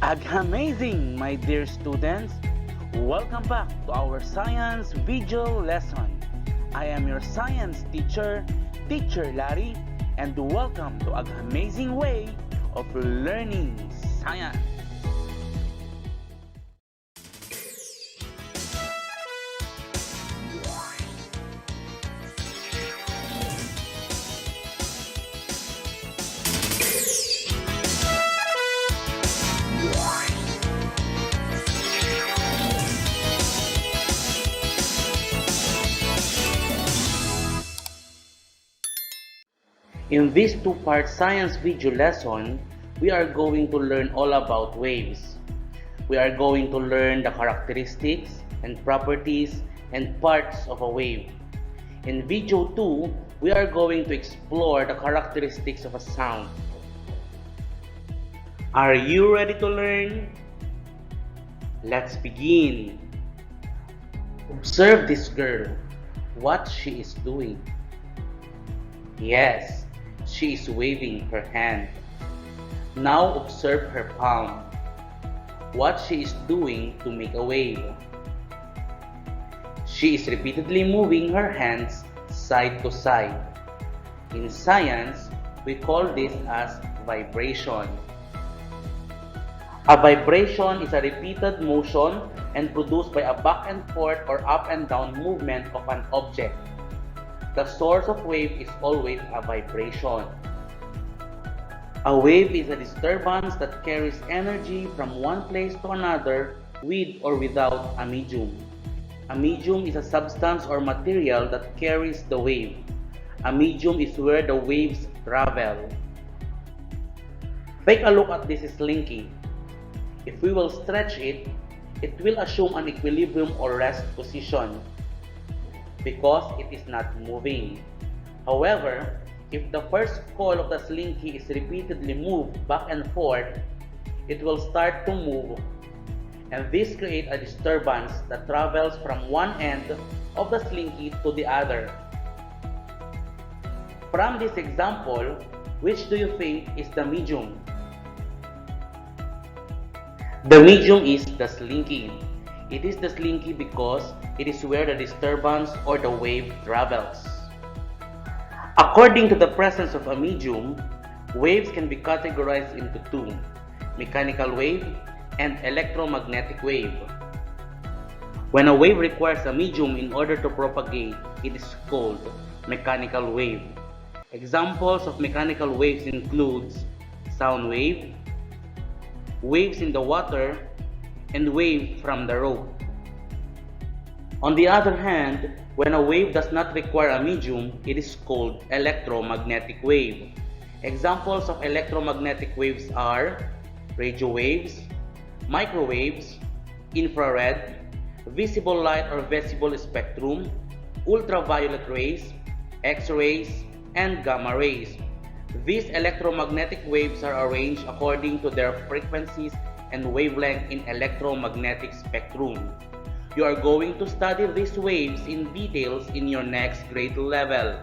AGHAMAZING, my dear students! Welcome back to our science video lesson. I am your science teacher, Teacher Larry, and welcome to AGHAMAZING way of learning science. In this two-part science video lesson, we are going to learn all about waves. We are going to learn the characteristics and properties and parts of a wave. In video 2, we are going to explore the characteristics of a sound. Are you ready to learn? Let's begin. Observe this girl, what she is doing. Yes, she is waving her hand. Now observe her palm. What she is doing to make a wave. She is repeatedly moving her hands side to side. In science, we call this as vibration. A vibration is a repeated motion and produced by a back and forth or up and down movement of an object. The source of wave is always a vibration. A wave is a disturbance that carries energy from one place to another with or without a medium. A medium is a substance or material that carries the wave. A medium is where the waves travel. Take a look at this slinky. If we will stretch it, it will assume an equilibrium or rest position, because it is not moving. However, if the first coil of the slinky is repeatedly moved back and forth, it will start to move, and this creates a disturbance that travels from one end of the slinky to the other. From this example, which do you think is the medium? The medium is the slinky. It is the slinky because it is where the disturbance or the wave travels. According to the presence of a medium, waves can be categorized into two: mechanical wave and electromagnetic wave. When a wave requires a medium in order to propagate, it is called mechanical wave. Examples of mechanical waves include sound wave, waves in the water, and wave from the rope. On the other hand, when a wave does not require a medium, it is called electromagnetic wave. Examples of electromagnetic waves are radio waves, microwaves, infrared, visible light or visible spectrum, ultraviolet rays, X-rays, and gamma rays. These electromagnetic waves are arranged according to their frequencies and wavelength in electromagnetic spectrum. You are going to study these waves in details in your next grade level.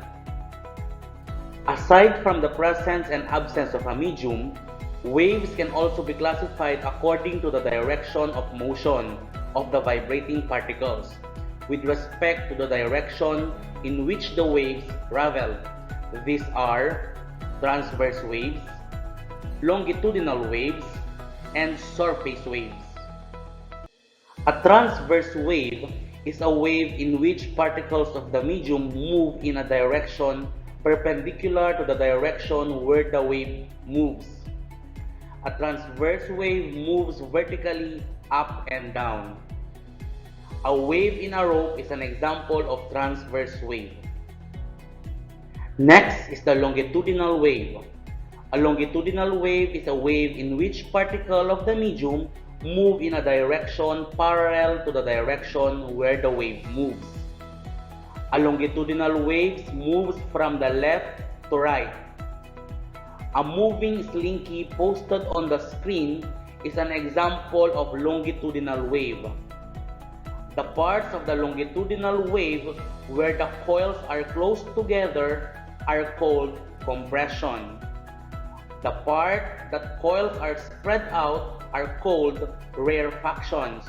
Aside from the presence and absence of a medium, waves can also be classified according to the direction of motion of the vibrating particles with respect to the direction in which the waves travel. These are transverse waves, longitudinal waves, and surface waves. A transverse wave is a wave in which particles of the medium move in a direction perpendicular to the direction where the wave moves. A transverse wave moves vertically up and down. A wave in a rope is an example of transverse wave. Next is the longitudinal wave. A longitudinal wave is a wave in which particles of the medium move in a direction parallel to the direction where the wave moves. A longitudinal wave moves from the left to right. A moving slinky posted on the screen is an example of longitudinal wave. The parts of the longitudinal wave where the coils are close together are called compression. The part that coils are spread out are called rarefactions.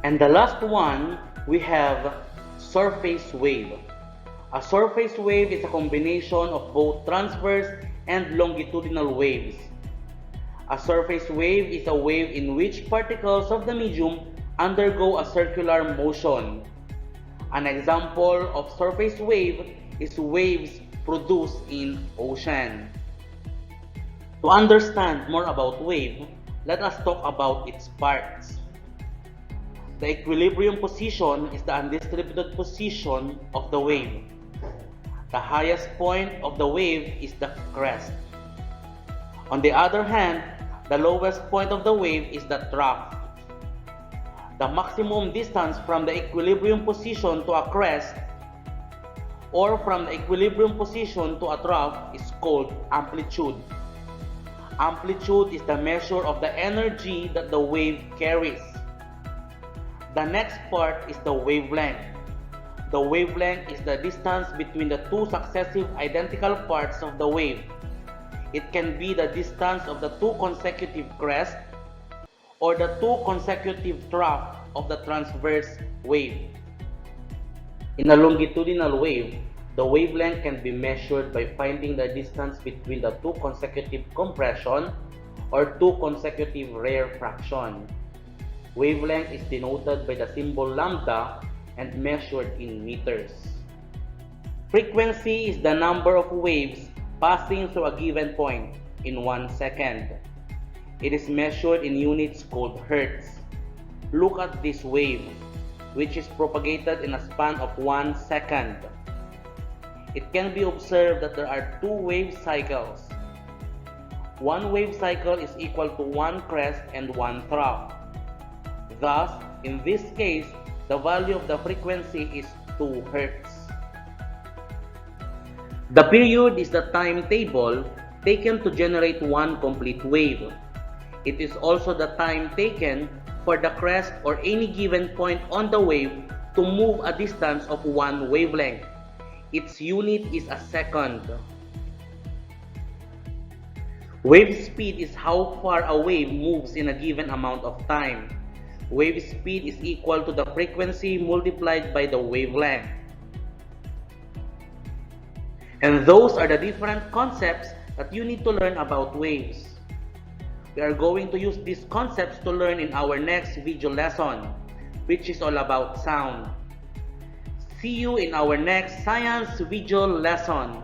And the last one, we have surface wave. A surface wave is a combination of both transverse and longitudinal waves. A surface wave is a wave in which particles of the medium undergo a circular motion. An example of surface wave is waves produced in ocean. To understand more about wave, let us talk about its parts. The equilibrium position is the undistributed position of the wave. The highest point of the wave is the crest. On the other hand, the lowest point of the wave is the trough. The maximum distance from the equilibrium position to a crest or from the equilibrium position to a trough is called amplitude. Amplitude is the measure of the energy that the wave carries. The next part is the wavelength. The wavelength is the distance between the two successive identical parts of the wave. It can be the distance of the two consecutive crests or the two consecutive troughs of the transverse wave. In a longitudinal wave, the wavelength can be measured by finding the distance between the two consecutive compression or two consecutive rarefaction. Wavelength is denoted by the symbol lambda and measured in meters. Frequency is the number of waves passing through a given point in 1 second. It is measured in units called hertz. Look at this wave, which is propagated in a span of 1 second. It can be observed that there are two wave cycles. One wave cycle is equal to one crest and one trough. Thus, in this case, the value of the frequency is 2 Hz. The period is the timetable taken to generate one complete wave. It is also the time taken for the crest or any given point on the wave to move a distance of one wavelength. Its unit is a second. Wave speed is how far a wave moves in a given amount of time. Wave speed is equal to the frequency multiplied by the wavelength. And those are the different concepts that you need to learn about waves. We are going to use these concepts to learn in our next video lesson, which is all about sound. See you in our next science video lesson.